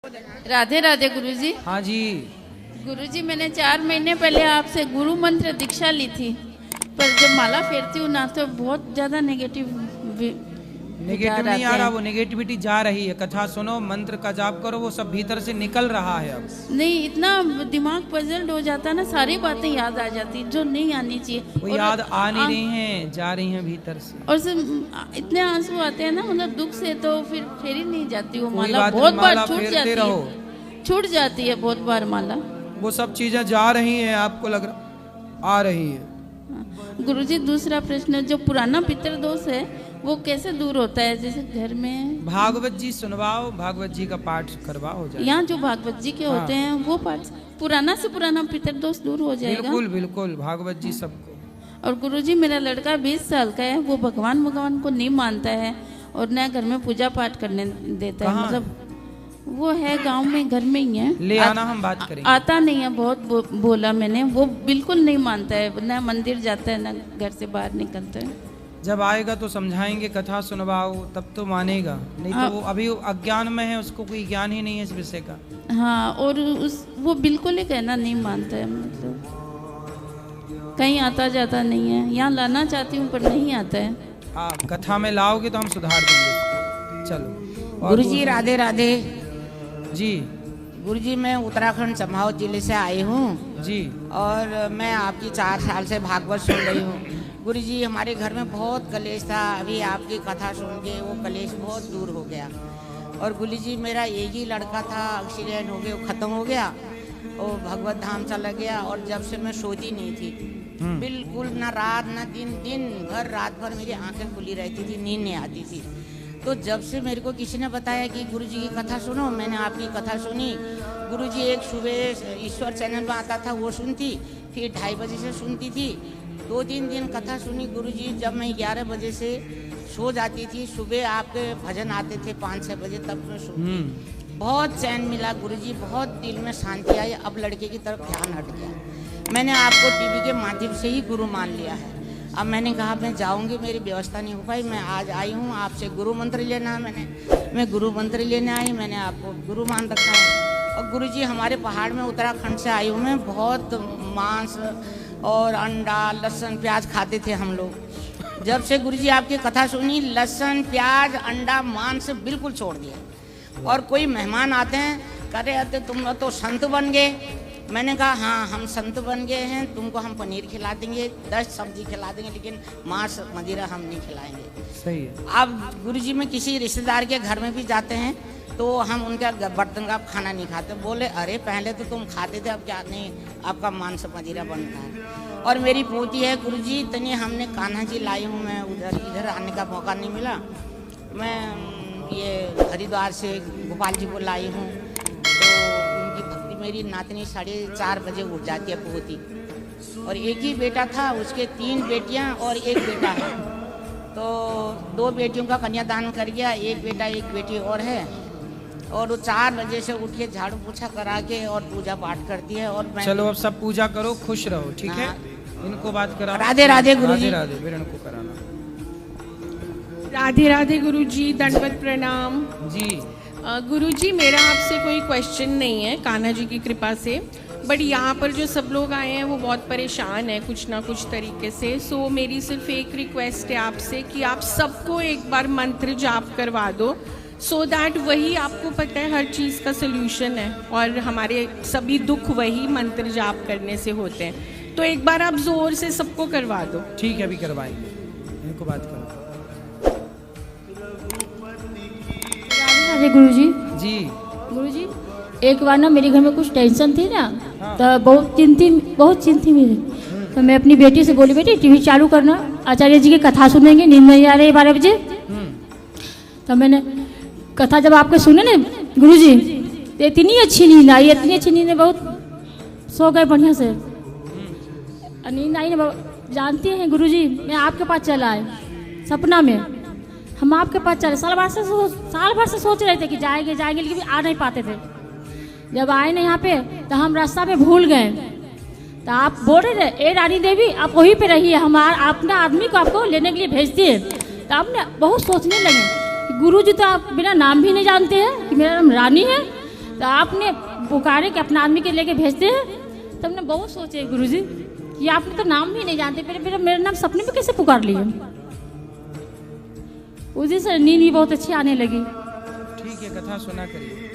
राधे राधे गुरुजी। हाँ जी। गुरुजी, मैंने 4 महीने पहले आपसे गुरु मंत्र दीक्षा ली थी, पर जब माला फेरती हूँ ना तो बहुत ज़्यादा नेगेटिव नहीं आ रहा, वो नेगेटिविटी जा रही है। कथा सुनो, मंत्र का जाप करो, वो सब भीतर से निकल रहा है अब। नहीं, इतना दिमाग पजल्ड हो जाता है ना, सारी बातें याद आ जाती जो नहीं आनी चाहिए। वो याद आ नहीं रही हैं, जा रही हैं भीतर से। और इतने आंसू आते हैं ना, मतलब दुख से, तो फिर फेरी नहीं जाती वो माला। बहुत बहुत बार माला छूट फेरते जाती रहो। है, छूट जाती है बहुत बार माला। वो सब चीजें जा रही हैं, आपको लग रहा आ रही है। गुरुजी, दूसरा प्रश्न, जो पुराना पितर दोष है वो कैसे दूर होता है? जैसे घर में भागवत जी सुनवाओ, भागवत जी का पाठ करवाओ, हो जाएगा। यहाँ जो भागवत जी के होते हैं वो पाठ, पुराना से पुराना पितर दोष दूर हो जाएगा। बिल्कुल बिल्कुल, भागवत जी सबको। और गुरुजी, मेरा लड़का 20 साल का है, वो भगवान को नहीं मानता है और न घर में पूजा पाठ करने देता है। मतलब वो है गांव में, घर में ही है। ले आना, हम बात करेंगे। आता नहीं है, बहुत बोला मैंने, वो बिल्कुल नहीं मानता है, न मंदिर जाता है न घर से बाहर निकलता है। जब आएगा तो समझाएंगे, कथा सुनवाओ, तब तो मानेगा, नहीं तो वो अभी अज्ञान में है, उसको कोई ज्ञान ही नहीं है इस विषय का। हाँ, और वो बिल्कुल ही कहना नहीं मानता है, मतलब कहीं आता जाता नहीं है। यहाँ लाना चाहती हूँ पर नहीं आता है। हाँ, कथा में लाओगे तो हम सुधार देंगे। चलो गुरुजी, राधे राधे जी। गुरुजी, मैं उत्तराखंड चम्हाव जिले से आई हूँ जी। और मैं आपकी 4 साल से भागवत सुन रही हूँ। गुरुजी, हमारे घर में बहुत कलेश था, अभी आपकी कथा सुन के वो कलेश बहुत दूर हो गया। और गुरुजी, मेरा एक ही लड़का था, एक्सीडेंट हो गया, वो ख़त्म हो गया, वो भगवत धाम चला गया। और जब से मैं सोती नहीं थी, बिल्कुल ना रात ना दिन भर, रात भर मेरी आंखें खुली रहती थी, नींद नहीं आती थी। तो जब से मेरे को किसी ने बताया कि गुरुजी की कथा सुनो, मैंने आपकी कथा सुनी। गुरुजी, एक सुबह ईश्वर चैनल में आता था, वो सुनती, फिर 2:30 बजे से सुनती थी। 2-3 दिन कथा सुनी गुरुजी। जब मैं 11 बजे से सो जाती थी, सुबह आपके भजन आते थे 5-6 बजे, तब मैं सुनती। बहुत चैन मिला गुरुजी, बहुत दिल में शांति आई। अब लड़के की तरफ ध्यान हट गया। मैंने आपको टीवी के माध्यम से ही गुरु मान लिया है। अब मैंने कहा मैं जाऊंगी, मेरी व्यवस्था नहीं हो पाई, मैं आज आई हूँ आपसे गुरु मंत्र लेना। मैं गुरु मंत्र लेने आई, मैंने आपको गुरु मान रखा है। और गुरुजी, हमारे पहाड़ में उत्तराखंड से आई हूँ मैं, बहुत मांस और अंडा, लहसुन, प्याज खाते थे हम लोग। जब से गुरुजी आपकी कथा सुनी, लहसुन, प्याज, अंडा, मांस बिल्कुल छोड़ दिया। और कोई मेहमान आते हैं, कह रहे आते तुम लोग तो संत बन गए। मैंने कहा हाँ, हम संत बन गए हैं, तुमको हम पनीर खिला देंगे, 10 सब्जी खिला देंगे, लेकिन मांस मदिरा हम नहीं खिलाएंगे। सही है। अब गुरुजी, में किसी रिश्तेदार के घर में भी जाते हैं तो हम उनके बर्तन का खाना नहीं खाते। बोले अरे पहले तो तुम खाते थे, अब क्या नहीं, आपका मांस मदिरा बनता है। और मेरी पोती है गुरुजी, इतनी हमने कान्हा जी लाई हूँ मैं, इधर आने का मौका नहीं मिला। मैं ये हरिद्वार से गोपाल जी को लाई हूँ, तो उनकी भक्ति, मेरी नातनी 4:30 बजे उठ जाती है पोती। और एक ही बेटा था, उसके 3 बेटियाँ और 1 बेटा है, तो 2 बेटियों का कन्यादान कर गया, 1 बेटा 1 बेटी और है। और वो 4 बजे से उठ के झाड़ू पोछा करा के और पूजा पाठ करती है। और मैं चलो अब सब पूजा करो, खुश रहो, ठीक है। इनको बात करा। राधे राधे गुरुजी। राधे राधे, फिर इनको कराना। राधे राधे गुरुजी, दंडवत प्रणाम जी। गुरुजी, मेरा आपसे कोई क्वेश्चन नहीं है, कान्हा जी की कृपा से, बट यहाँ पर जो सब लोग आए हैं वो बहुत परेशान है कुछ ना कुछ तरीके से। सो मेरी सिर्फ एक रिक्वेस्ट है आपसे कि आप सबको एक बार मंत्र जाप करवा दो, सो दैट वही आपको पता है हर चीज़ का सोल्यूशन है, और हमारे सभी दुख वही मंत्र जाप करने से होते हैं। तो एक बार आप जोर से सबको करवा दो। ठीक है, अभी करवाएंगे, इनको बात करो। राधे गुरुजी। जी। गुरुजी, एक बार ना मेरे घर में कुछ टेंशन थी ना, तो बहुत चिंती मेरी। तो मैं अपनी बेटी से बोली, बेटी टीवी चालू करना, आचार्य जी की कथा सुनेंगे, नींद नहीं आ रही 12 बजे। तो मैंने कथा जब आपके सुने ना गुरुजी, तो इतनी अच्छी नींद आई, इतनी अच्छी नींद, बहुत सो गए बढ़िया से। नींद आई ना, जानती हैं गुरुजी, मैं आपके पास चला आए सपना में, हम आपके पास चले। साल भर से सोच रहे थे कि जाएंगे, लेकिन आ नहीं पाते थे। जब आए ना यहाँ पे, तो हम रास्ता पे भूल गए। तो आप बोल रहे थे, ए रानी देवी आप वहीं पे रहिए, हम अपना आदमी को आपको लेने के लिए भेजते हैं। तो आपने बहुत सोचने लगे कि गुरुजी तो आप बिना नाम भी नहीं जानते हैं कि मेरा नाम रानी है, तो आपने पुकारे कि अपना आदमी के लेके भेजते हैं। तो हमने बहुत सोचे गुरुजी कि आपने तो नाम भी नहीं जानते, फिर मेरा नाम सपने में कैसे पुकार लिए। उसी से नींद भी बहुत अच्छी आने लगी। ठीक है, कथा सुना करिए।